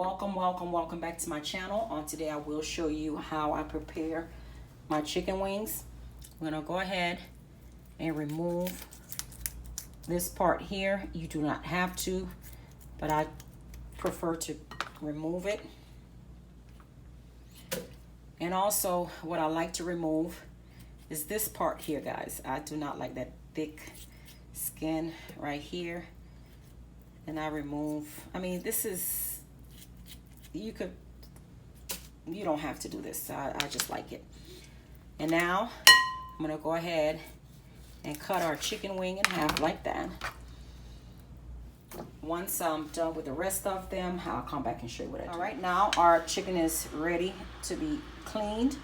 Welcome back to my channel. Today I will show you how I prepare my chicken wings. I'm gonna go ahead and remove this part here. You do not have to, but I prefer to remove it. And also what I like to remove is this part here, guys. I do not like that thick skin right here. And I remove, this is, you don't have to do this. I just like it. And now I'm gonna go ahead and cut our chicken wing in half like that. Once I'm done with the rest of them, I'll come back and show you what I do. All right, now our chicken is ready to be cleaned.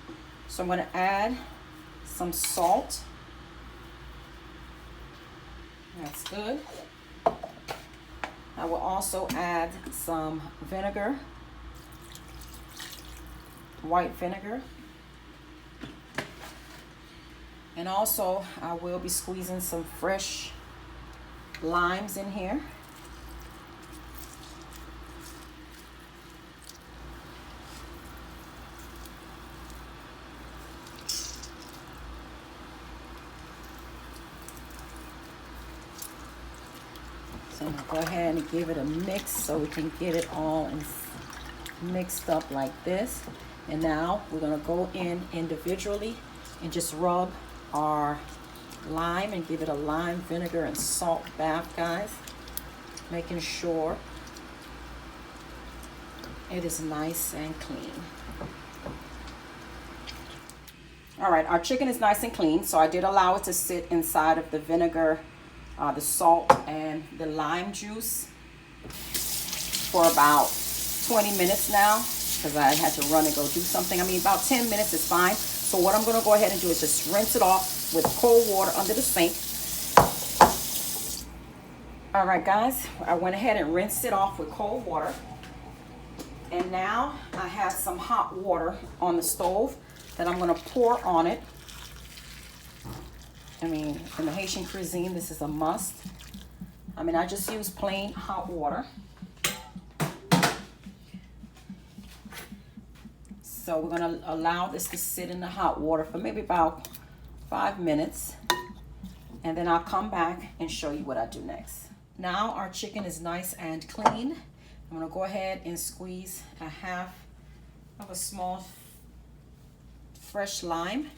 So I'm gonna add some salt. That's good. I will also add some vinegar, white vinegar. And also I will be squeezing some fresh limes in here. So I'm gonna go ahead and give it a mix so we can get it all mixed up like this. And now we're gonna go in individually and just rub our lime and give it a lime, vinegar, and salt bath, guys. Making sure it is nice and clean. All right, our chicken is nice and clean, so I did allow it to sit inside of the vinegar, the salt, and the lime juice for about 20 minutes now, because I had to run and go do something. About 10 minutes is fine. So what I'm going to go ahead and do is just rinse it off with cold water under the sink. All right, guys, I went ahead and rinsed it off with cold water. And now I have some hot water on the stove that I'm going to pour on it. In the Haitian cuisine, this is a must. I just use plain hot water. So we're gonna allow this to sit in the hot water for maybe about 5 minutes. And then I'll come back and show you what I do next. Now our chicken is nice and clean. I'm gonna go ahead and squeeze a half of a small fresh lime,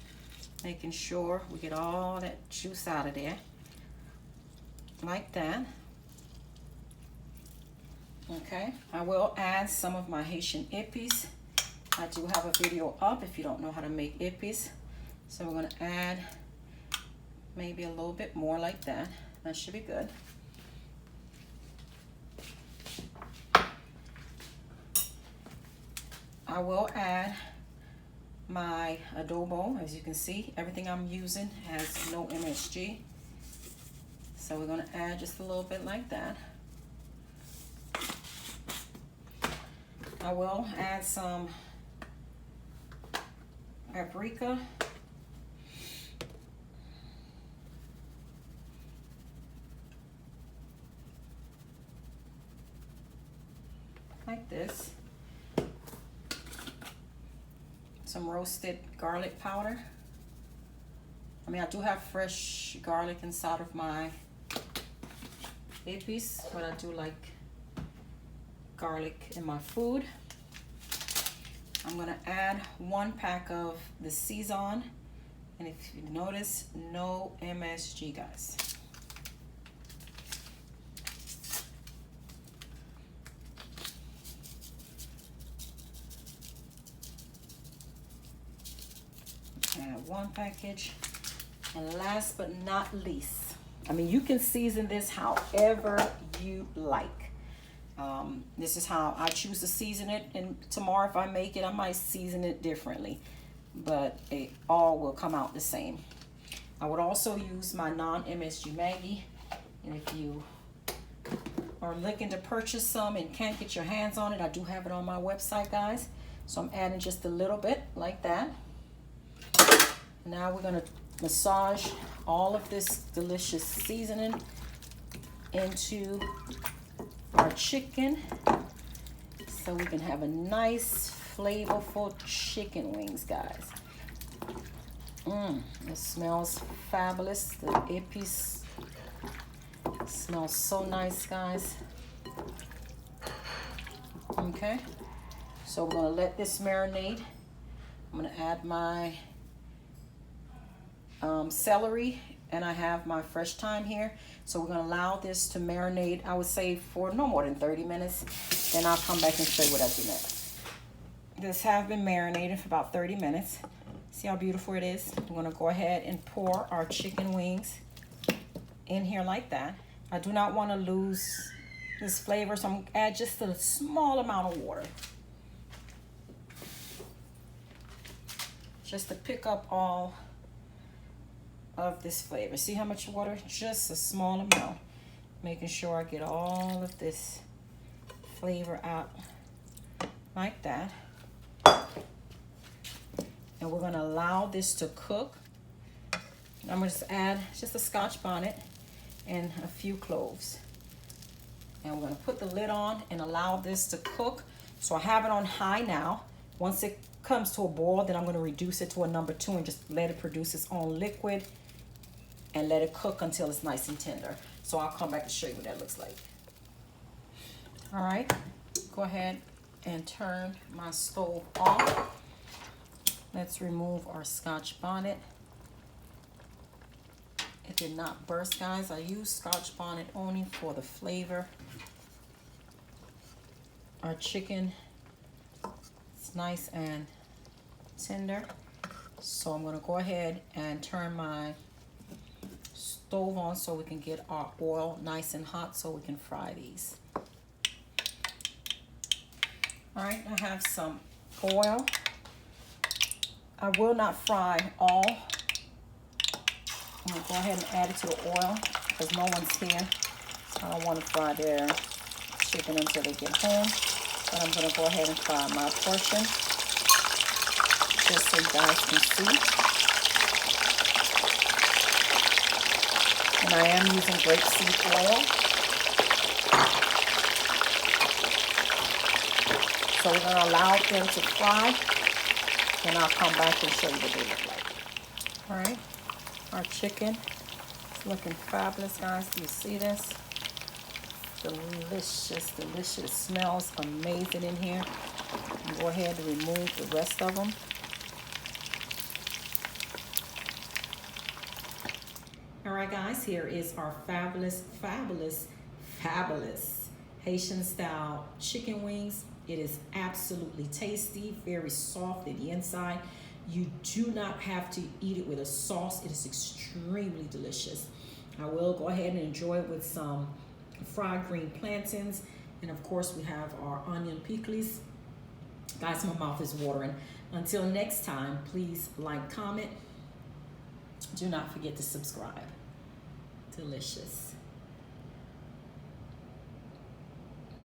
making sure we get all that juice out of there, like that. Okay, I will add some of my Haitian epis. I do have a video up if you don't know how to make epis. So we're gonna add maybe a little bit more like that. That should be good. I will add my adobo. As you can see, everything I'm using has no MSG. So we're gonna add just a little bit like that. I will add some paprika. Like this. Some roasted garlic powder. I do have fresh garlic inside of my epis, but I do like garlic in my food. I'm gonna add 1 pack of the season, and if you notice, no MSG, guys. Add 1 package. And last but not least, you can season this however you like. This is how I choose to season it, and tomorrow if I make it, I might season it differently, but it all will come out the same. I would also use my non-MSG Maggi, and if you are looking to purchase some and can't get your hands on it, I do have it on my website, guys. So I'm adding just a little bit like that. Now we're gonna massage all of this delicious seasoning into our chicken. so we can have a nice flavorful chicken wings, guys. It smells fabulous. The epis smells so nice, guys. Okay, so we're gonna let this marinate. I'm gonna add my celery, and I have my fresh thyme here. So we're gonna allow this to marinate, I would say for no more than 30 minutes. Then I'll come back and show you what I do next. This has been marinated for about 30 minutes. See how beautiful it is? We're gonna go ahead and pour our chicken wings in here like that. I do not wanna lose this flavor, so I'm gonna add just a small amount of water. Just to pick up all of this flavor. See how much water? Just a small amount. Making sure I get all of this flavor out like that. And we're gonna allow this to cook. I'm gonna just add just a Scotch bonnet and a few cloves. And we're gonna put the lid on and allow this to cook. So I have it on high now. Once it comes to a boil, then I'm gonna reduce it to a number 2 and just let it produce its own liquid and let it cook until it's nice and tender. So I'll come back and show you what that looks like. All right, go ahead and turn my stove off. Let's remove our Scotch bonnet. It did not burst, guys. I use Scotch bonnet only for the flavor. Our chicken is nice and tender. So I'm gonna go ahead and turn my stove on so we can get our oil nice and hot so we can fry these. All right, I have some oil. I will not fry all. I'm gonna go ahead and add it to the oil because no one's here. I don't want to fry their chicken until they get home. But I'm gonna go ahead and fry my portion just so you guys can see. And I am using grapeseed oil. So we're gonna allow them to fry. And I'll come back and show you what they look like. All right, our chicken is looking fabulous, guys. Do you see this? Delicious, delicious. Smells amazing in here. And go ahead and remove the rest of them. All right, guys, here is our fabulous, fabulous, fabulous Haitian style chicken wings. It is absolutely tasty, very soft in the inside. You do not have to eat it with a sauce. It is extremely delicious. I will go ahead and enjoy it with some fried green plantains. And of course, we have our onion pickles. Guys, my mouth is watering. Until next time, please like, comment. Do not forget to subscribe. Delicious.